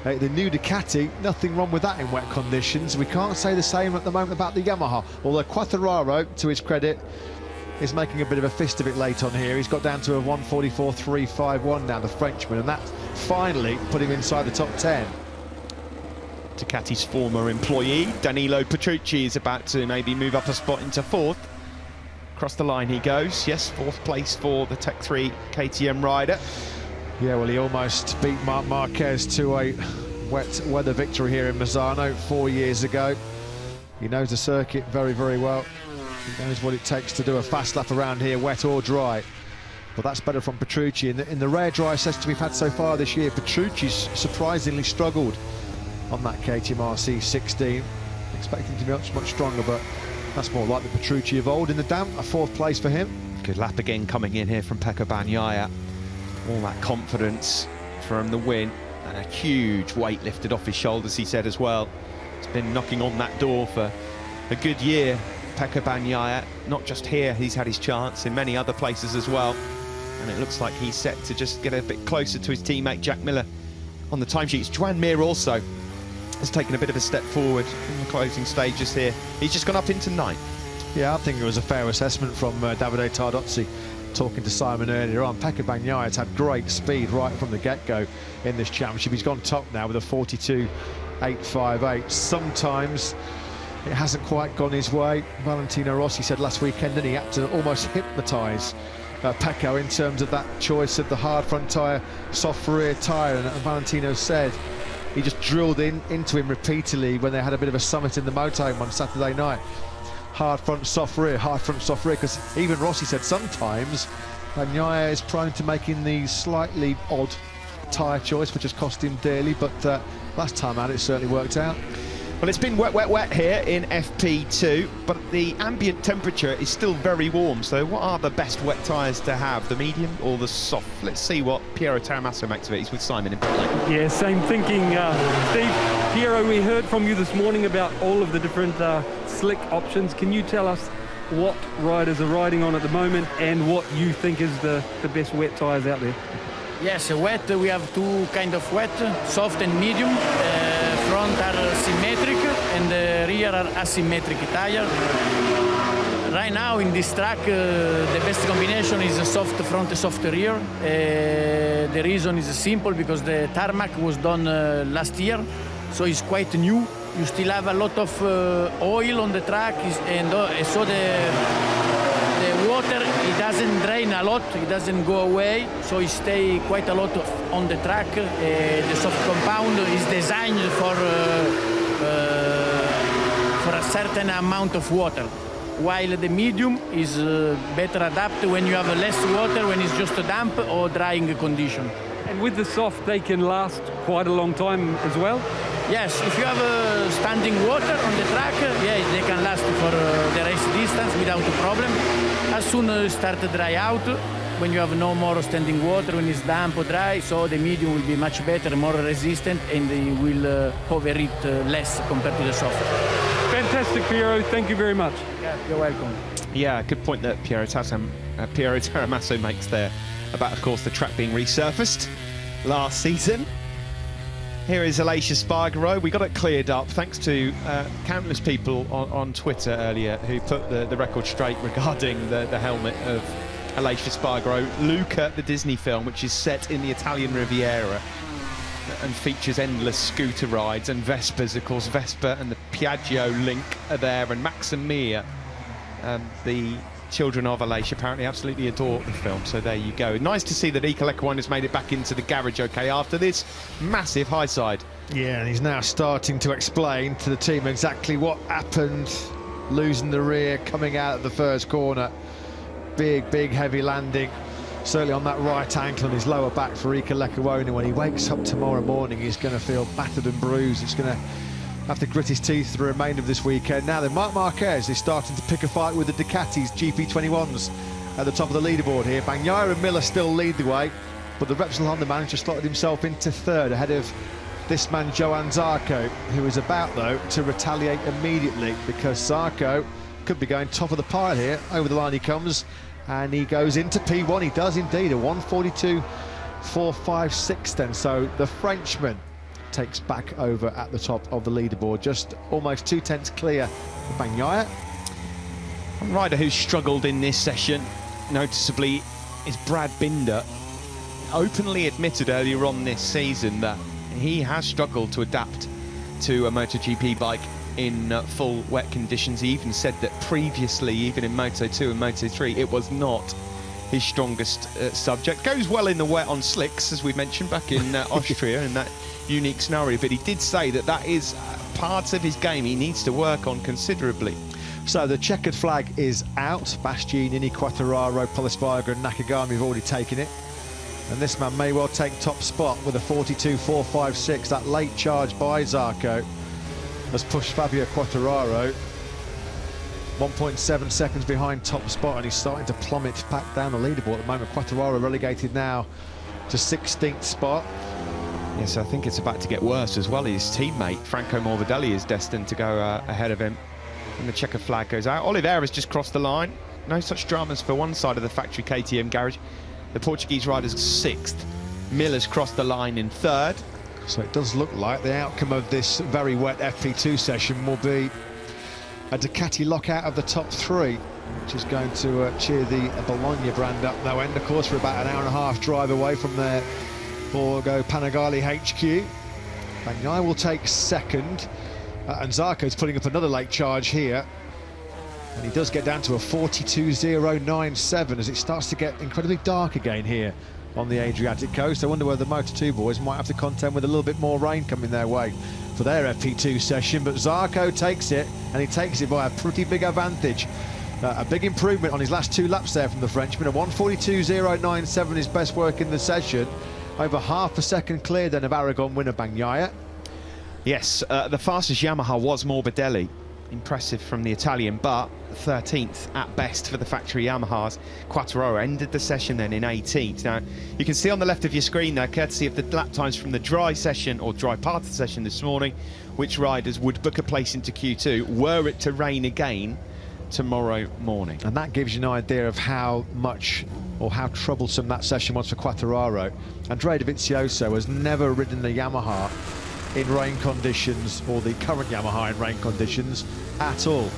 The new Ducati, nothing wrong with that in wet conditions. We can't say the same at the moment about the Yamaha, although Quartararo, to his credit, is making a bit of a fist of it late on here. He's got down to a 1:44.351 now, the Frenchman, and that finally put him inside the top 10. Ducati's former employee, Danilo Petrucci, is about to maybe move up a spot into fourth. Across the line he goes. Yes, fourth place for the Tech 3 KTM rider. Yeah, well, he almost beat Marc Marquez to a wet weather victory here in Misano 4 years ago. He knows the circuit very, very well. He knows what it takes to do a fast lap around here, wet or dry. But that's better from Petrucci. In the rare dry sessions we've had so far this year, Petrucci's surprisingly struggled on that KTM RC16. Expecting to be much, much stronger, but that's more like the Petrucci of old in the damp. A fourth place for him. Good lap again coming in here from Pecco Bagnaia. All that confidence from the win, and a huge weight lifted off his shoulders, he said as well. He's been knocking on that door for a good year, Pecco Bagnaia. Not just here, he's had his chance in many other places as well. And it looks like he's set to just get a bit closer to his teammate Jack Miller on the timesheets. Joan Mir also has taken a bit of a step forward in the closing stages here. He's just gone up into ninth. Yeah, I think it was a fair assessment from Davide Tardozzi, talking to Simon earlier on. Pecco Bagnaia has had great speed right from the get-go in this championship. He's gone top now with a 42.858. Sometimes it hasn't quite gone his way. Valentino Rossi said last weekend that he had to almost hypnotise Pecco in terms of that choice of the hard front tyre, soft rear tyre, and Valentino said he just drilled into him repeatedly when they had a bit of a summit in the motorhome on Saturday night. Hard front, soft rear, because even Rossi said sometimes Bagnaia is prone to making the slightly odd tyre choice, which has cost him dearly, but last time out it certainly worked out. Well, it's been wet, wet, wet here in FP2, but the ambient temperature is still very warm. So what are the best wet tyres to have, the medium or the soft? Let's see what Piero Taramasso makes of it. He's with Simon in pit lane. Yeah, same thinking, Steve. Piero, we heard from you this morning about all of the different slick options. Can you tell us what riders are riding on at the moment and what you think is the best wet tyres out there? Yes, wet, we have two kind of wet, soft and medium. Front are symmetric and the rear are asymmetric tire. Right now in this track, the best combination is a soft front, soft rear. The reason is simple, because the tarmac was done last year, so it's quite new. You still have a lot of oil on the track, and so the water, it doesn't drain a lot, it doesn't go away, so it stays quite a lot on the track. The soft compound is designed for a certain amount of water, while the medium is better adapted when you have less water, when it's just a damp or drying condition. And with the soft, they can last quite a long time as well? Yes, if you have standing water on the track, yeah, they can last for the race distance without a problem. As soon as you start to dry out, when you have no more standing water, when it's damp or dry, so the medium will be much better, more resistant, and it will overheat less compared to the soft. Fantastic, Piero. Thank you very much. Yeah, you're welcome. Yeah, good point that Piero Taramasso makes there about, of course, the track being resurfaced last season. Here is Aleix Espargaro. We got it cleared up thanks to countless people on Twitter earlier who put the record straight regarding the helmet of Aleix Espargaro. Luca, the Disney film, which is set in the Italian Riviera and features endless scooter rides, and Vespas, of course. Vespa and the Piaggio link are there, and Max and Mia, the children of Aleix, apparently absolutely adore the film, so there you go. Nice to see that Iker Lekkinen has made it back into the garage okay after this massive high side. Yeah, and he's now starting to explain to the team exactly what happened, losing the rear, coming out of the first corner. Big heavy landing, certainly on that right ankle and his lower back for Iker Lekkinen. When he wakes up tomorrow morning, he's going to feel battered and bruised. He's going to have to grit his teeth for the remainder of this weekend. Now then, Marc Marquez is starting to pick a fight with the Ducatis GP21s at the top of the leaderboard here. Bagnaia and Miller still lead the way, but the Repsol Honda man just slotted himself into third ahead of this man Johann Zarco, who is about, though, to retaliate immediately, because Zarco could be going top of the pile here. Over the line he comes, and he goes into P1. He does indeed, a 1:42.456 then. So the Frenchman takes back over at the top of the leaderboard, just almost 2/10 clear of Bagnaia. A rider who's struggled in this session, noticeably, is Brad Binder. Openly admitted earlier on this season that he has struggled to adapt to a MotoGP bike in full wet conditions. He even said that previously, even in Moto2 and Moto3, it was not his strongest subject. Goes well in the wet on slicks, as we mentioned back in Austria in that unique scenario, but he did say that that is part of his game he needs to work on considerably. So the checkered flag is out. Bastianini, Quartararo, Polisbarger and Nakagami have already taken it. And this man may well take top spot with a 42.456. That late charge by Zarco has pushed Fabio Quartararo 1.7 seconds behind top spot, and he's starting to plummet back down the leaderboard at the moment. Quartararo relegated now to 16th spot. Yes, I think it's about to get worse as well. His teammate, Franco Morbidelli, is destined to go ahead of him. And the checker flag goes out. Oliveira's just crossed the line. No such dramas for one side of the factory KTM garage. The Portuguese rider's 6th. Miller's crossed the line in 3rd. So it does look like the outcome of this very wet FP2 session will be a Ducati lockout of the top 3, which is going to cheer the Bologna brand up no end. Of course, we're about an hour-and-a-half drive away from their Borgo Panigale HQ. Bagnaia will take 2nd, and Zarco's putting up another late charge here. And he does get down to a 42.097 as it starts to get incredibly dark again here on the Adriatic coast. I wonder whether the Moto2 boys might have to contend with a little bit more rain coming their way for their FP2 session. But Zarco takes it, and he takes it by a pretty big advantage. A big improvement on his last 2 laps there from the Frenchman. A 142.097, his best work in the session. Over half a second clear then of Aragon winner Bagnaia. Yes, the fastest Yamaha was Morbidelli. Impressive from the Italian, but 13th at best for the factory Yamahas. Quartararo ended the session then in 18th. Now, you can see on the left of your screen there, courtesy of the lap times from the dry session, or dry part of the session this morning, which riders would book a place into Q2 were it to rain again tomorrow morning. And that gives you an idea of how much or how troublesome that session was for Quartararo. Andrea Dovizioso has never ridden the Yamaha in rain conditions, or the current Yamaha in rain conditions, at all.